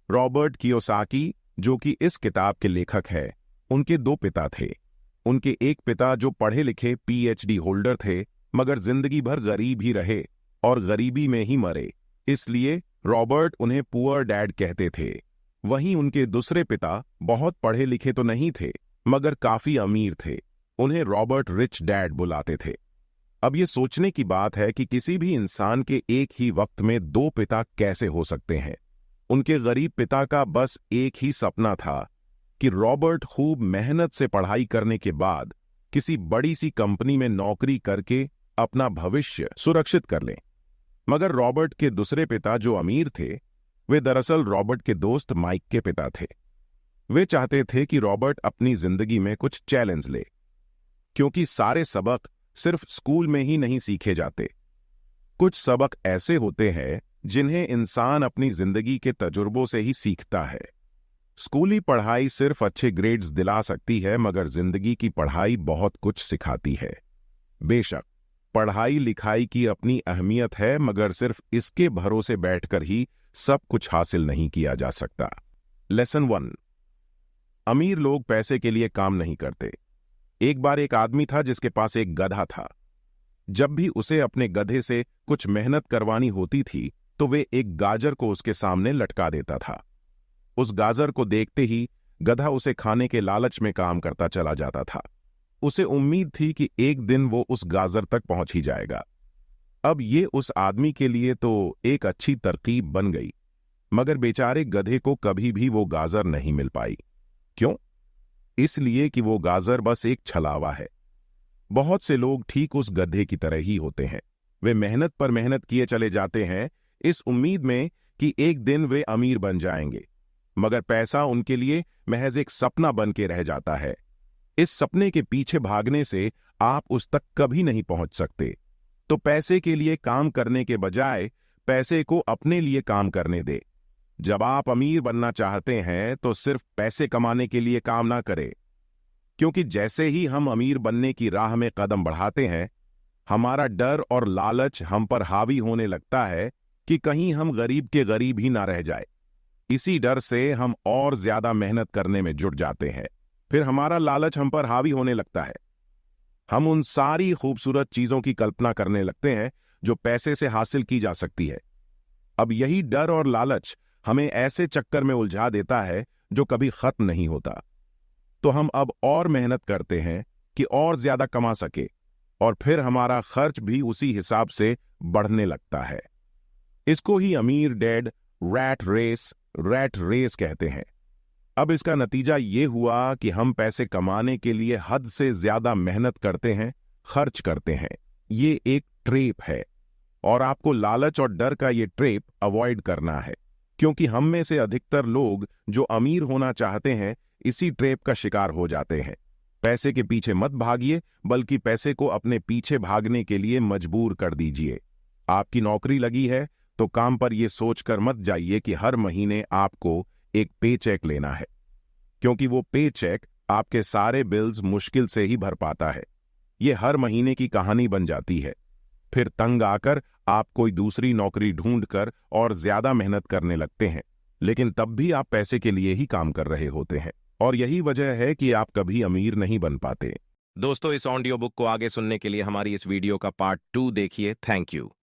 Robert Kiyosaki, जो कि इस किताब के लेखक है, उनके दो पिता थे। उनके एक पिता जो पढ़े लिखे पीएचडी होल्डर थे, मगर जिंदगी भर गरीब ही रहे और गरीबी में ही मरे, इसलिए रॉबर्ट उन्हें पुअर डैड कहते थे। वहीं उनके दूसरे पिता बहुत पढ़े लिखे तो नहीं थे, मगर काफी अमीर थे। उन्हें रॉबर्ट रिच डैड बुलाते थे। अब ये सोचने की बात है कि किसी भी इंसान के एक ही वक्त में दो पिता कैसे हो सकते हैं। उनके गरीब पिता का बस एक ही सपना था कि रॉबर्ट खूब मेहनत से पढ़ाई करने के बाद किसी बड़ी सी कंपनी में नौकरी करके अपना भविष्य सुरक्षित कर लें। मगर रॉबर्ट के दूसरे पिता जो अमीर थे, वे दरअसल रॉबर्ट के दोस्त माइक के पिता थे। वे चाहते थे कि रॉबर्ट अपनी जिंदगी में कुछ चैलेंज ले, क्योंकि सारे सबक सिर्फ स्कूल में ही नहीं सीखे जाते। कुछ सबक ऐसे होते हैं जिन्हें इंसान अपनी जिंदगी के तजुर्बों से ही सीखता है। स्कूली पढ़ाई सिर्फ अच्छे ग्रेड्स दिला सकती है, मगर जिंदगी की पढ़ाई बहुत कुछ सिखाती है। बेशक पढ़ाई लिखाई की अपनी अहमियत है, मगर सिर्फ इसके भरोसे बैठकर ही सब कुछ हासिल नहीं किया जा सकता। लेसन 1। अमीर लोग पैसे के लिए काम नहीं करते। एक बार एक आदमी था जिसके पास एक गधा था। जब भी उसे अपने गधे से कुछ मेहनत करवानी होती थी तो वे एक गाजर को उसके सामने लटका देता था। उस गाजर को देखते ही गधा उसे खाने के लालच में काम करता चला जाता था। उसे उम्मीद थी कि एक दिन वो उस गाजर तक पहुंच ही जाएगा। अब ये उस आदमी के लिए तो एक अच्छी तरकीब बन गई, मगर बेचारे गधे को कभी भी वो गाजर नहीं मिल पाई। क्यों? इसलिए कि वो गाजर बस एक छलावा है। बहुत से लोग ठीक उस गधे की तरह ही होते हैं। वे मेहनत पर मेहनत किए चले जाते हैं इस उम्मीद में कि एक दिन वे अमीर बन जाएंगे, मगर पैसा उनके लिए महज एक सपना बन के रह जाता है। इस सपने के पीछे भागने से आप उस तक कभी नहीं पहुंच सकते। तो पैसे के लिए काम करने के बजाय पैसे को अपने लिए काम करने दे। जब आप अमीर बनना चाहते हैं तो सिर्फ पैसे कमाने के लिए काम ना करें, क्योंकि जैसे ही हम अमीर बनने की राह में कदम बढ़ाते हैं, हमारा डर और लालच हम पर हावी होने लगता है कि कहीं हम गरीब के गरीब ही ना रह जाए। इसी डर से हम और ज्यादा मेहनत करने में जुट जाते हैं। फिर हमारा लालच हम पर हावी होने लगता है। हम उन सारी खूबसूरत चीजों की कल्पना करने लगते हैं जो पैसे से हासिल की जा सकती है। अब यही डर और लालच हमें ऐसे चक्कर में उलझा देता है जो कभी खत्म नहीं होता। तो हम अब और मेहनत करते हैं कि और ज्यादा कमा सके, और फिर हमारा खर्च भी उसी हिसाब से बढ़ने लगता है। इसको ही अमीर डैड रैट रेस कहते हैं। अब इसका नतीजा ये हुआ कि हम पैसे कमाने के लिए हद से ज्यादा मेहनत करते हैं, खर्च करते हैं। ये एक ट्रेप है, और आपको लालच और डर का ये ट्रेप अवॉइड करना है, क्योंकि हम में से अधिकतर लोग जो अमीर होना चाहते हैं इसी ट्रेप का शिकार हो जाते हैं। पैसे के पीछे मत भागिए, बल्कि पैसे को अपने पीछे भागने के लिए मजबूर कर दीजिए। आपकी नौकरी लगी है तो काम पर यह सोचकर मत जाइए कि हर महीने आपको एक पे चेक लेना है, क्योंकि वो पे चेक आपके सारे बिल्स मुश्किल से ही भर पाता है। ये हर महीने की कहानी बन जाती है। फिर तंग आकर आप कोई दूसरी नौकरी ढूंढकर और ज्यादा मेहनत करने लगते हैं, लेकिन तब भी आप पैसे के लिए ही काम कर रहे होते हैं, और यही वजह है कि आप कभी अमीर नहीं बन पाते। दोस्तों, इस ऑडियो बुक को आगे सुनने के लिए हमारी इस वीडियो का पार्ट 2 देखिए। Thank you.